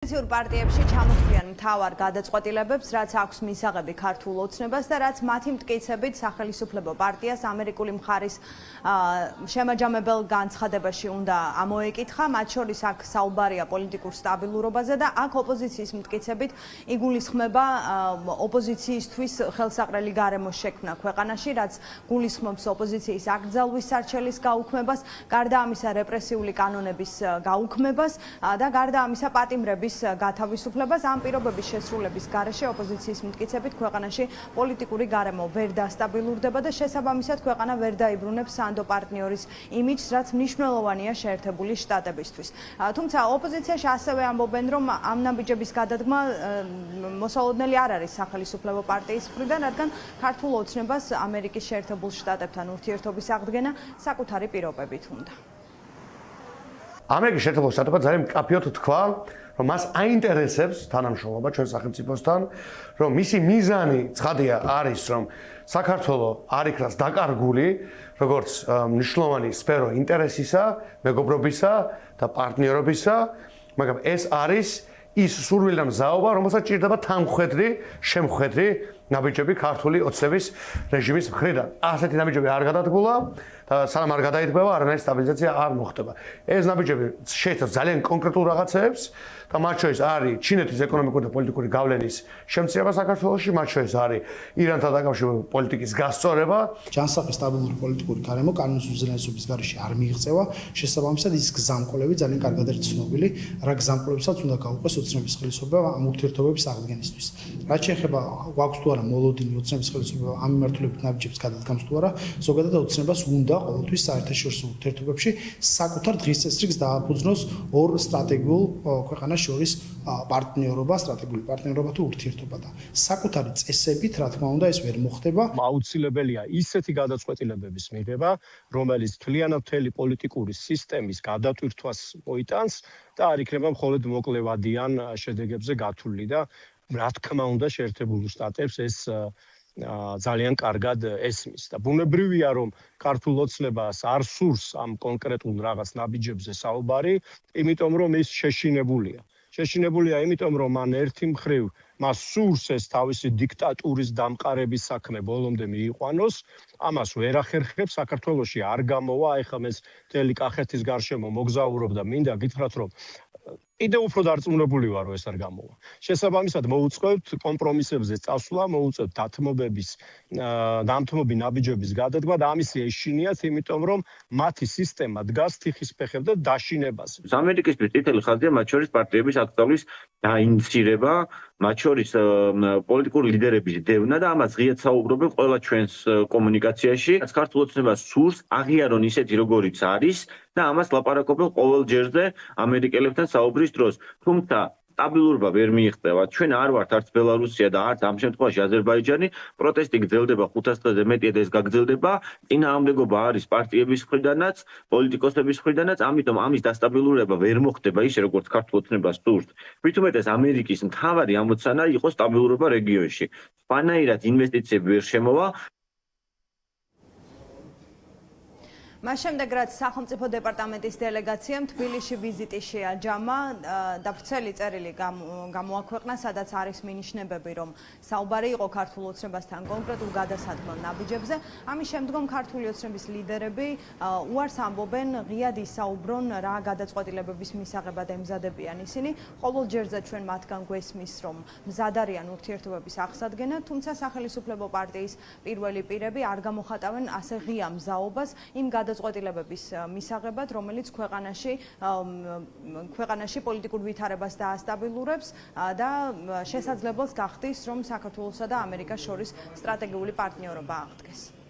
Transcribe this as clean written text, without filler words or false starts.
ოპოზიციურ პარტიებში ჩამოთვლიან მთავარ გადაწყვეტილებებს, რაც აქვს მისაღები ქართულ ოცნებას და რაც მათი მტკიცებით სახელმწიფო პარტიას ამერიკული მხარის შემაჯამებელ განცხადებაში უნდა ამოეკითხა. მათ შორის აქ საუბარია პოლიტიკურ სტაბილურობაზე და აქ ოპოზიციის მტკიცებით იგულისხმება ოპოზიციისთვის ხელსაყრელი გარემოს შექმნა ქვეყანაში, რაც გულისხმობს ოპოზიციის აკრძალვის სარჩელის გაუქმებას, გარდა ამისა რეპრესიული კანონების გაუქმებას და გარდა ამისა პატიმრების გათავისუფლებას. ამ პირობების შესრულების გარეშე ოპოზიციის მტკიცებით ქვეყანაში პოლიტიკური გარემო ვერ დასტაბილურდება და შესაბამისად ქვეყანა ვერ დაიბრუნებს სანდო პარტნიორის იმიჯს, რაც მნიშვნელოვანია შეერთებული შტატებისთვის. თუმცა ოპოზიციაში ასევე ამბობენ, რომ ამ ნაბიჯების გადადგმა მოსალოდნელი არ არის სახელმწიფო პარტიის მხრიდან, რადგან ქართულ ოცნებას ამერიკის შეერთებულ შტატებთან ურთიერთობის აღდგენა საკუთარი პირობებით უნდა. ამერიკის შეერთებულ შტატებმა ძალიან მკაფიოდ თქვა, რომ მას აინტერესებს თანამშრომლობა ჩვენ სახელმწიფოსთან, რომ მისი მიზანი ცხადია არის, რომ საქართველო არ იქნას დაკარგული, როგორც მნიშვნელოვანი სფერო ინტერესისა, მეგობრობისა და პარტნიორობისა, მაგრამ ეს არის ის სურვილი და მზაობა, რომელსაც ჭირდება თანმხედრი, შემხედრი ნაბიჯები ქართული ოცნების რეჟიმის მხრიდან. ასეთი ნაბიჯები არ გადადგულა და სანამ არ გადაიდგება, არანაირი სტაბილიზაცია არ მოხდება. ეს ნაბიჯები შეიცავს ძალიან კონკრეტულ რაღაცებს და მათ შორის არის ჩინეთის ეკონომიკური და პოლიტიკური გავლენის შემცირება საქართველოში, მათ შორის არის ირანთან დაკავშირებული პოლიტიკის გასწორება. ჯანსაღი სტაბილური პოლიტიკური გარემო კანონის უზენაესობის გარეშე არ მიიღწევა, შესაბამისად ის გზამკვლევი ძალიან კარგად არის ცნობილი, რა გზამკვლევებსაც უნდა გაუყვეს ოცნების ხელისუფლება ამ ურთიერთობების აღდგენისთვის. რაც შეეხება გვაქვს თუ არა მოლოდინი ოცნების ხელისუფლება ამ მიმართულებით ნაბიჯებს გადადგამს თუ არა, ზოგადად ოცნებას უნდა ყოველთვის საერთაშორისო ურთიერთობებში საკუთარ დღის წესრიგს დააფუძნოს ორ სტრატეგიულ ქვეყანას შორის პარტნიორობა, სტრატეგიული პარტნიორობა თუ ურთიერთობა და საკუთარი წესებით, რა თქმა უნდა, ეს ვერ მოხდება. აუცილებელია ისეთი გადაწყვეტილებების მიღება, რომელიც მთლიანად მთელი პოლიტიკური სისტემის გადატვირთვას მოიტანს და არ იქნება მხოლოდ მოკლევადიან შედეგებზე გათვლილი და რა თქმა უნდა შეერთებულ შტატებს ეს ძალიან კარგად ესმის და ბუნებრივია რომ ქართულ ოცნებას არ სურს ამ კონკრეტულ რაღაც ნაბიჯებზე საუბარი, იმიტომ რომ ის შეშინებულია იმიტომ რომ მან ერთი მხრივ მას სურს ეს თავისი დიქტატურის დამყარების საქმე ბოლომდე მიიყვანოს, ამას ვერ ახერხებს, საქართველოში არ გამოვა, ეხლა ეს მთელი კახეთის გარშემო მოგზაურობ და მინდა გითხრათ რომ კიდევ უფრო დარწმუნებული ვარ, რომ ეს არ გამოვა. შესაბამისად მოუწყებთ კომპრომისებზე წასვლა, მოუწყებთ დამთმობი ნაბიჯების გადადგმა და ამისი ეშინიათ, იმიტომ რომ მათი სისტემა დგას თიხის ფეხებზე და დაშინებაზე. ამერიკისთვის წითელი ხაზია მათ შორის პარტიების აკრძალვის დაინიცირება, მათ შორის პოლიტიკური ლიდერების დევნა და ამას ღიად საუბრობენ ყველა ჩვენს კომუნიკაციაში. რაც ქართულ ოცნებას სურს აღიარონ ისეთი როგორიც არის და ამას ლაპარაკობენ ყოველ ჯერზე ამერიკელებთან საუბრის დროს. თუმცა სტაბილურობა ვერ მიიღწევა. ჩვენ არ ვართ არც ბელარუსია და არც ამ შემთხვევაში აზერბაიჯანი. პროტესტი გრძელდება 500 დღეზე მეტია და ეს გაგრძელდება. წინააღმდეგობა არის პარტიების მხრიდანაც, პოლიტიკოსების მხრიდანაც, ამიტომ ამის დასტაბილურება ვერ მოხდება ისე როგორც ქართულ ოცნებას სურს. მით უმეტეს ამერიკის მთავარი ამოცანა იყო სტაბილურობა რეგიონში. სხვანაირად ინვესტიციები ვერ შემოვა. მას შემდეგ, რაც სახელმწიფო დეპარტამენტის დელეგაციამ თბილისში ვიზიტი შეაჯამა და ვრცელი წერილი გამოაქვეყნა, სადაც არის მინიშნებები, რომ საუბარი იყო ქართულ ოცნებასთან კონკრეტულ გადასათმელ ნაბიჯებზე. ამის შემდგომ ქართული ოცნების ლიდერები უარს ამბობენ, ღიად ისაუბრონ, რა გადაწყვეტილებების მისაღებად ემზადებიან ისინი. ყოველ ჯერზე ჩვენ მათგან გვესმის, რომ მზად არიან ურთიერთობების აღსადგენად, თუმცა სახელმწიფო პარტიის პირველი პირები არ გამოხატავენ ასე ღია მზაობას იმ გადაწყვეტილებების მისაღებად, რომელიც ქვეყანაში პოლიტიკურ ვითარებას დაასტაბილურებს და შესაძლებელს გახდის, რომ საქართველოსა და ამერიკას შორის სტრატეგიული პარტნიორობა აღდგეს.